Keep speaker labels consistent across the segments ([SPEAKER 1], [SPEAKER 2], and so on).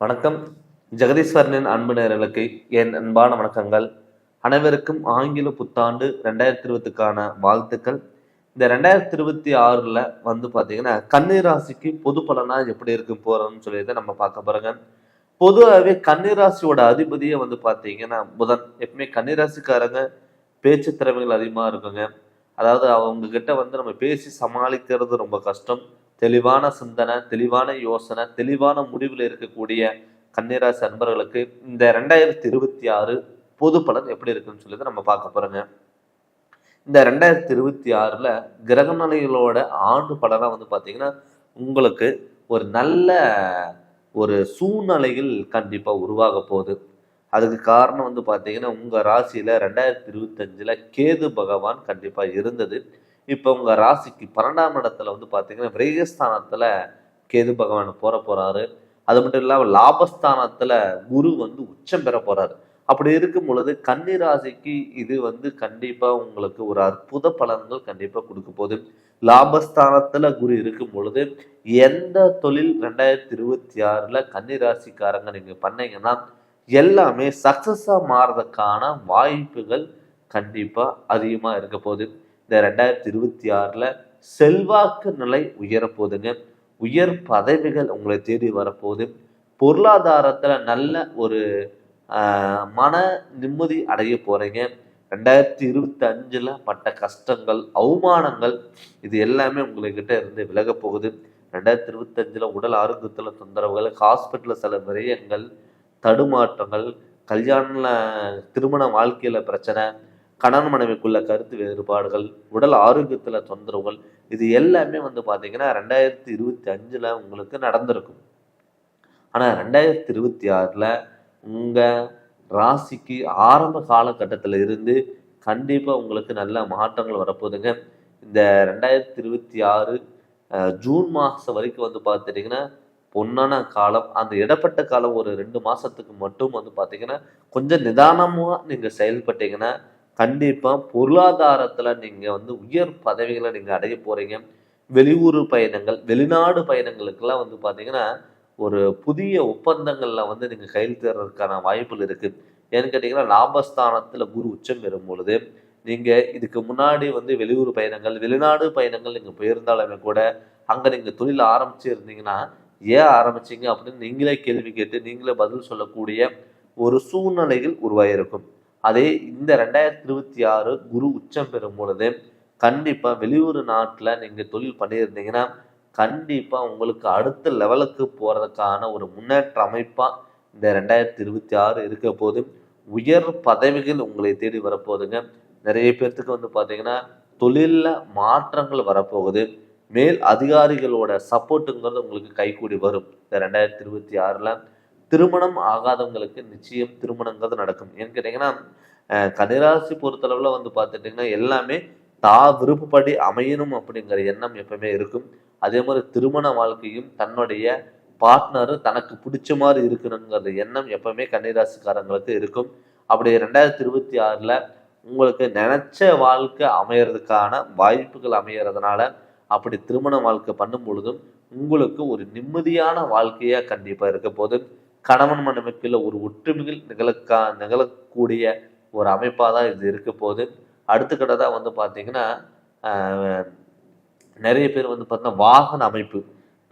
[SPEAKER 1] வணக்கம். ஜெகதீஸ்வரனின் அன்பு நேயர்களுக்கு என் அன்பான வணக்கங்கள். அனைவருக்கும் ஆங்கில புத்தாண்டு 2020க்கான வாழ்த்துக்கள். இந்த 2026ல பார்த்தீங்கன்னா, கன்னி ராசிக்கு பொது பலனா எப்படி இருக்க போறோம்னு சொல்லிட்டு நம்ம பார்க்க போறோங்க. பொதுவாவே கன்னி ராசியோட அதிபதியே பார்த்தீங்கன்னா புதன். எப்பவுமே கன்னி ராசிக்காரங்க பேச்சு திறமைகள் அதிகமா இருக்குங்க. அதாவது அவங்க கிட்ட நம்ம பேசி சமாளிக்கிறது ரொம்ப கஷ்டம். தெளிவான சிந்தனை, தெளிவான யோசனை, தெளிவான முடிவில் இருக்கக்கூடிய கன்னிராசி அன்பர்களுக்கு இந்த 2026 பொது பலன் எப்படி இருக்குன்னு சொல்லி நம்ம பார்க்க போறோங்க. இந்த 2026ல கிரக நிலைகளோட ஆண்டு பலனா பார்த்தீங்கன்னா, உங்களுக்கு ஒரு நல்ல ஒரு சூழ்நிலைகள் கண்டிப்பா உருவாக போகுது. அதுக்கு காரணம் பார்த்தீங்கன்னா, உங்க ராசியில 2025ல கேது பகவான் கண்டிப்பா இருந்தது. இப்போ உங்க ராசிக்கு 12ஆம் இடத்துல பார்த்தீங்கன்னா, விரயஸ்தானத்துல கேது பகவான் போறாரு. அது மட்டும் இல்லாம லாபஸ்தானத்துல குரு உச்சம் பெற போறாரு. அப்படி இருக்கும் பொழுது கன்னி ராசிக்கு இது கண்டிப்பா உங்களுக்கு ஒரு அற்புத பலன்கள் கண்டிப்பா கொடுக்க போகுது. லாபஸ்தானத்துல குரு இருக்கும் பொழுது எந்த தொழில் 2026ல கன்னி ராசிக்காரங்க நீங்க பண்ணீங்கன்னா எல்லாமே சக்சஸா மாறதுக்கான வாய்ப்புகள் கண்டிப்பா அதிகமா இருக்க போகுது. இந்த 2026ல செல்வாக்கு நிலை உயர போகுதுங்க. உயர் பதவிகள் உங்களை தேடி வரப்போகுது. பொருளாதாரத்துல நல்ல ஒரு மன நிம்மதி அடைய போறீங்க. 2025ல பட்ட கஷ்டங்கள், அவமானங்கள் இது எல்லாமே உங்ககிட்ட இருந்து விலக போகுது. 2025ல உடல் ஆரோக்கியத்துல தொந்தரவுகள், ஹாஸ்பிட்டல்ல சில விரயங்கள், தடுமாற்றங்கள், கல்யாண திருமண வாழ்க்கையில பிரச்சனை, கணவன் மனைவிக்குள்ள கருத்து வேறுபாடுகள், உடல் ஆரோக்கியத்துல தொந்தரவுகள் இது எல்லாமே பார்த்தீங்கன்னா 2025ல உங்களுக்கு நடந்திருக்கும். ஆனா 2026ல உங்க ராசிக்கு ஆரம்ப காலகட்டத்தில் இருந்து கண்டிப்பா உங்களுக்கு நல்ல மாற்றங்கள் வரப்போகுதுங்க. இந்த 2026 ஜூன் மாசம் வரைக்கும் பார்த்துட்டீங்கன்னா பொன்னான காலம். அந்த இடப்பட்ட காலம் ஒரு 2 மாசத்துக்கு மட்டும் பார்த்தீங்கன்னா கொஞ்சம் நிதானமா நீங்க செயல்பட்டீங்கன்னா கண்டிப்பா பொருளாதாரத்துல நீங்க உயர் பதவிகளை நீங்க அடைய போறீங்க. வெளியூர் பயணங்கள், வெளிநாடு பயணங்களுக்கெல்லாம் பார்த்தீங்கன்னா ஒரு புதிய ஒப்பந்தங்கள்ல நீங்க கையெழுத்திடுறதுக்கான வாய்ப்புகள் இருக்கு. ஏன்னு கேட்டீங்கன்னா லாபஸ்தானத்துல குரு உச்சம் பெறும் பொழுது நீங்க இதுக்கு முன்னாடி வெளியூர் பயணங்கள், வெளிநாடு பயணங்கள் நீங்க போயிருந்தாலுமே கூட அங்க நீங்க தொழில் ஆரம்பிச்சு இருந்தீங்கன்னா ஏன் ஆரம்பிச்சீங்க அப்படின்னு நீங்களே கேள்வி கேட்டு நீங்களே பதில் சொல்லக்கூடிய ஒரு சூழ்நிலைகள் உருவாயிருக்கும். அதே இந்த 2026 குரு உச்சம் பெறும் பொழுது கண்டிப்பா வெளியூர் நாட்டுல நீங்க தொழில் பண்ணியிருந்தீங்கன்னா கண்டிப்பா உங்களுக்கு அடுத்த லெவலுக்கு போறதுக்கான ஒரு முன்னேற்ற அமைப்பா இந்த 2026 இருக்க போது. உயர் பதவிகள் உங்களை தேடி வரப்போகுதுங்க. நிறைய பேர்த்துக்கு பார்த்தீங்கன்னா தொழில்ல மாற்றங்கள் வரப்போகுது. மேல் அதிகாரிகளோட சப்போர்ட்டுங்கிறது உங்களுக்கு கைகூடி வரும். இந்த 2026ல திருமணம் ஆகாதவங்களுக்கு நிச்சயம் திருமணங்கிறது நடக்கும். ஏன்னு கேட்டீங்கன்னா கன்னிராசி பொறுத்தளவுல பார்த்துட்டீங்கன்னா எல்லாமே விருப்பப்படி அமையணும் அப்படிங்கிற எண்ணம் எப்பவுமே இருக்கும். அதே மாதிரி திருமண வாழ்க்கையும் தன்னுடைய பார்ட்னர் தனக்கு பிடிச்ச மாதிரி இருக்கணுங்கிற எண்ணம் எப்பவுமே கன்னிராசிக்காரங்களுக்கு இருக்கும். அப்படி 2026ல உங்களுக்கு நினைச்ச வாழ்க்கை அமையறதுக்கான வாய்ப்புகள் அமையறதுனால அப்படி திருமண வாழ்க்கை பண்ணும் பொழுதும் உங்களுக்கு ஒரு நிம்மதியான வாழ்க்கையா கண்டிப்பா இருக்க போது. கணவன் மனைவிக்குள்ள ஒரு ஒற்றுமைகள் நிகழக்கூடிய ஒரு அமைப்பாக தான் இது இருக்க போது. அடுத்துக்கட்டதாக பார்த்தீங்கன்னா நிறைய பேர் பார்த்தீங்கன்னா வாகன அமைப்பு,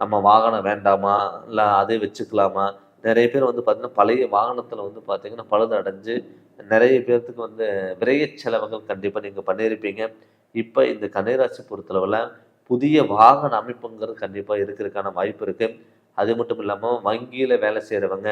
[SPEAKER 1] நம்ம வாகனம் வேண்டாமா இல்லை அதே வச்சுக்கலாமா, நிறைய பேர் பார்த்தீங்கன்னா பழைய வாகனத்தில் பார்த்தீங்கன்னா பழுது அடைஞ்சு நிறைய பேர்த்துக்கு விரைய செலவுகள் கண்டிப்பாக நீங்கள் பண்ணியிருப்பீங்க. இப்போ இந்த கன்னிராசி பொறுத்தளவில் புதிய வாகன அமைப்புங்கிறது கண்டிப்பாக இருக்கிறதுக்கான வாய்ப்பு இருக்குது. அது மட்டும் இல்லாமல் வங்கியில் வேலை செய்கிறவங்க,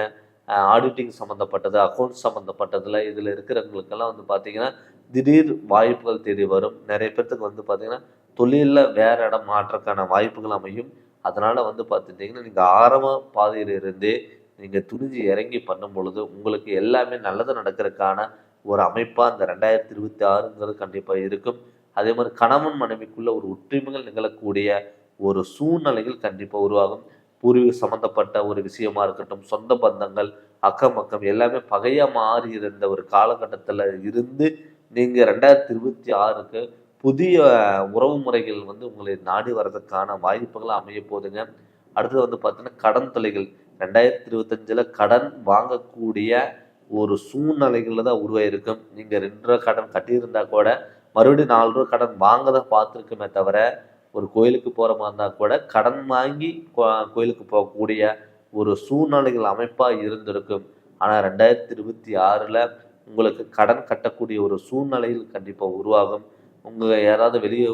[SPEAKER 1] ஆடிட்டிங் சம்மந்தப்பட்டது, அக்கௌண்ட்ஸ் சம்மந்தப்பட்டதில் இதில் இருக்கிறவங்களுக்கெல்லாம் பார்த்தீங்கன்னா திடீர் வாய்ப்புகள் தேடி வரும். நிறைய பேர்த்துக்கு பார்த்தீங்கன்னா தொழிலில் வேறு இடம் மாற்றக்கான வாய்ப்புகள் அமையும். அதனால் பார்த்துட்டிங்கன்னா நீங்கள் ஆரம்ப பாதையிலிருந்தே நீங்கள் துணிஞ்சு இறங்கி பண்ணும் பொழுது உங்களுக்கு எல்லாமே நல்லது நடக்கிறதுக்கான ஒரு அமைப்பாக இந்த 2026ங்கிறது கண்டிப்பாக இருக்கும். அதே மாதிரி கணவன் மனைவிக்குள்ள ஒரு ஒற்றுமைகள் நிகழக்கூடிய ஒரு சூழ்நிலைகள் கண்டிப்பாக உருவாகும். பூர்வீக சம்மந்தப்பட்ட ஒரு விஷயமா இருக்கட்டும், சொந்த பந்தங்கள், அக்கம் பக்கம் எல்லாமே பகையாக மாறி இருந்த ஒரு காலகட்டத்தில் இருந்து நீங்கள் 2026க்கு புதிய உறவு முறைகள் உங்களை நாடி வர்றதுக்கான வாய்ப்புகள் அமைய போதுங்க. அடுத்தது பார்த்தீங்கன்னா கடன் தொல்லைகள், 2025 கடன் வாங்கக்கூடிய ஒரு சூழ்நிலைகள்ல தான் உருவாயிருக்கும். நீங்க 2 ரூபா கடன் கட்டியிருந்தா கூட மறுபடியும் 4 ரூபா கடன் வாங்கத பார்த்துருக்குமே தவிர, ஒரு கோயிலுக்கு போற மாதிரி இருந்தா கூட கடன் வாங்கி கோயிலுக்கு போகக்கூடிய ஒரு சூழ்நிலைகள் அமைப்பா இருந்திருக்கும். ஆனா 2026ல உங்களுக்கு கடன் கட்டக்கூடிய ஒரு சூழ்நிலையில் கண்டிப்பா உருவாகும். யாராவது வெளியே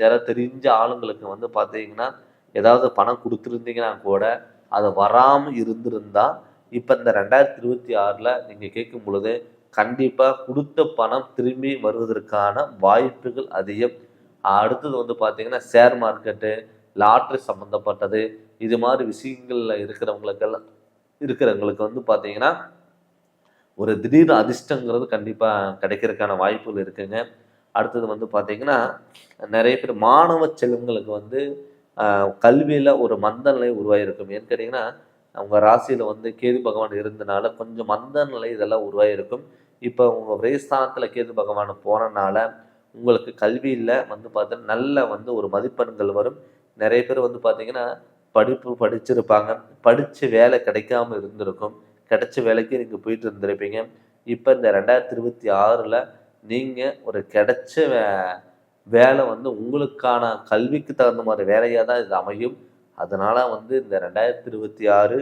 [SPEAKER 1] யாராவது தெரிஞ்ச ஆளுங்களுக்கு வந்து பார்த்தீங்கன்னா, ஏதாவது பணம் கொடுத்துருந்தீங்கன்னா கூட அது வராம இருந்திருந்தா, இப்ப இந்த 2026ல நீங்க கேட்கும் பொழுது கண்டிப்பா குடுத்த பணம் திரும்பி வருவதற்கான வாய்ப்புகள் அதிகம். அடுத்தது வந்து பார்த்தீங்கன்னா, ஷேர் மார்க்கெட்டு, லாட்ரி சம்மந்தப்பட்டது, இது மாதிரி விஷயங்கள்ல இருக்கிறவங்களுக்கு வந்து பார்த்தீங்கன்னா, ஒரு திடீர் அதிர்ஷ்டங்கிறது கண்டிப்பா கிடைக்கிறதுக்கான வாய்ப்புகள் இருக்குங்க. அடுத்தது வந்து பார்த்தீங்கன்னா, நிறைய பேர் மாணவ செல்வங்களுக்கு வந்து கல்வியில ஒரு மந்த நிலை உருவாகியிருக்கும். ஏன்னு கேட்டிங்கன்னா, அவங்க ராசியில வந்து கேது பகவான் இருந்தனால கொஞ்சம் மந்த நிலை இதெல்லாம் உருவாகியிருக்கும். இப்போ உங்க விரயஸ்தானத்துல கேது பகவான் போனனால உங்களுக்கு கல்வியில வந்து பார்த்தீங்கன்னா நல்ல வந்து ஒரு மதிப்பெண்கள் வரும். நிறைய பேர் வந்து பார்த்தீங்கன்னா படிப்பு படிச்சிருப்பாங்க, படிச்சு வேலை கிடைக்காம இருந்திருக்கும். கிடைச்ச வேலைக்கு நீங்க போயிட்டு இருந்திருப்பீங்க. இப்போ இந்த 2026ல நீங்க ஒரு கிடைச்ச வேலை வந்து உங்களுக்கான கல்விக்கு தகுந்த மாதிரி வேலையா தான் இது அமையும். அதனால வந்து இந்த 2026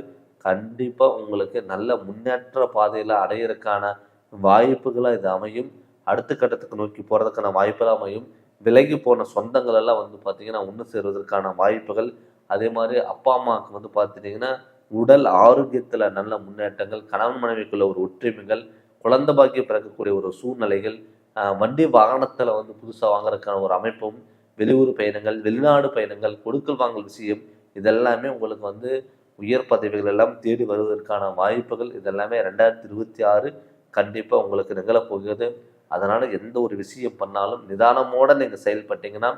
[SPEAKER 1] கண்டிப்பா உங்களுக்கு நல்ல முன்னேற்ற பாதையில அடையறதுக்கான வாய்ப்புகளா இது அமையும். அடுத்த கட்டத்துக்கு நோக்கி போறதுக்கான வாய்ப்புகள் அமையும். விலகி போன சொந்தங்கள் எல்லாம் வந்து பார்த்தீங்கன்னா ஒன்று சேருவதற்கான வாய்ப்புகள். அதே மாதிரி அப்பா அம்மாவுக்கு வந்து பார்த்துட்டீங்கன்னா உடல் ஆரோக்கியத்துல நல்ல முன்னேற்றங்கள், கணவன் மனைவிக்குள்ள ஒரு ஒற்றுமைகள், குழந்தை பாக்கியம் பிறக்கக்கூடிய ஒரு சூழ்நிலைகள், வண்டி வாகனத்துல வந்து புதுசா வாங்குறதுக்கான ஒரு அமைப்பும், வெளியூர் பயணங்கள், வெளிநாடு பயணங்கள், கொடுக்கல் வாங்கல் விஷயம், இதெல்லாமே உங்களுக்கு வந்து உயர் பதவிகள் எல்லாம் தேடி வருவதற்கான வாய்ப்புகள் இதெல்லாமே 2026 கண்டிப்பா உங்களுக்கு நிகழப்போகிறது. அதனால எந்த ஒரு விஷயம் பண்ணாலும் நிதானமோட நீங்க செயல்பட்டீங்கன்னா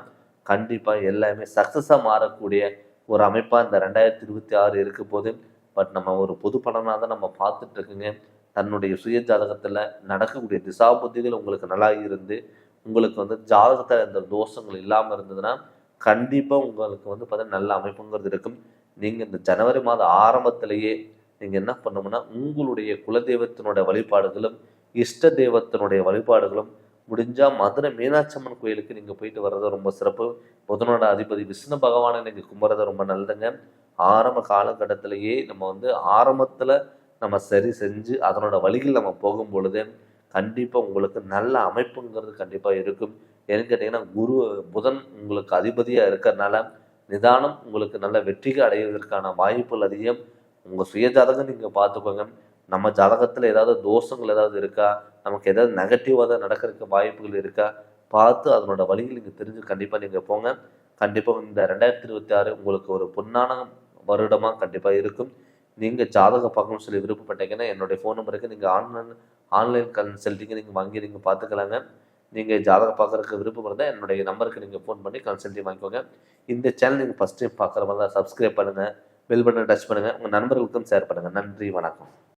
[SPEAKER 1] கண்டிப்பா எல்லாமே சக்சஸா மாறக்கூடிய ஒரு அமைப்பா இந்த 2026 இருக்க போது. பட் நம்ம ஒரு பொது பலனாக தான் நம்ம பார்த்துட்டு இருக்குங்க. தன்னுடைய சுய ஜாதகத்துல நடக்கக்கூடிய திசா புத்திகள் உங்களுக்கு நல்லா இருந்து உங்களுக்கு வந்து ஜாதகத்துல இந்த தோஷங்கள் இல்லாம இருந்ததுன்னா கண்டிப்பா உங்களுக்கு வந்து பார்த்தீங்கன்னா நல்ல அமைப்புங்கிறது இருக்கும். நீங்க இந்த ஜனவரி மாத ஆரம்பத்திலேயே நீங்க என்ன பண்ணணும்னா உங்களுடைய குலதெய்வத்தினுடைய வழிபாடுகளும் இஷ்ட தெய்வத்தினுடைய வழிபாடுகளும் முடிஞ்சா மதுரை மீனாட்சி அம்மன் கோயிலுக்கு நீங்க போயிட்டு வர்றது ரொம்ப சிறப்பு. புதனோட அதிபதி விஷ்ணு பகவானை நீங்க கும்பிட்றது ரொம்ப நல்லதுங்க. ஆரம்ப காலகட்டத்திலேயே நம்ம வந்து ஆரம்பத்துல நம்ம சரி செஞ்சு அதனோட வழிகள் நம்ம போகும் பொழுது கண்டிப்பா உங்களுக்கு நல்ல அமைப்புங்கிறது கண்டிப்பா இருக்கும். ஏன்னு கேட்டீங்கன்னா புதன் உங்களுக்கு அதிபதியா இருக்கிறதுனால நிதானம் உங்களுக்கு நல்ல வெற்றிகள் அடைவதற்கான வாய்ப்புகள் அதிகம். உங்க சுய ஜாதகம் நீங்க பார்த்துக்கோங்க. நம்ம ஜாதகத்துல ஏதாவது தோஷங்கள் ஏதாவது இருக்கா, நமக்கு ஏதாவது நெகட்டிவாக தான் நடக்கிறதுக்கு வாய்ப்புகள் இருக்கா பார்த்து அதனோட வழிகள் நீங்க தெரிஞ்சு கண்டிப்பா நீங்க போங்க. கண்டிப்பா இந்த 2026 உங்களுக்கு ஒரு பொன்னான வருடமா கண்டிப்பா இருக்கும். நீங்க ஜாதகம் பார்க்கணும்னு சொல்லி விருப்பப்பட்டீங்கன்னா என்னுடைய ஃபோன் நம்பருக்கு நீங்க ஆன்லைன் கன்சல்டிங்கை நீங்க வாங்கி நீங்க பார்த்துக்கலாங்க. நீங்க ஜாதகம் பார்க்கறதுக்கு விருப்பம் இருந்தால் என்னுடைய நம்பருக்கு நீங்க ஃபோன் பண்ணி கன்சல்டிங் வாங்கிக்கோங்க. இந்த சேனல் நீங்க ஃபர்ஸ்ட் டைம் பார்க்குற மாதிரி தான் சப்ஸ்கிரைப் பண்ணுங்க, பெல் பட்டனை டச் பண்ணுங்க, உங்க நண்பர்களுக்கும் ஷேர் பண்ணுங்க. நன்றி, வணக்கம்.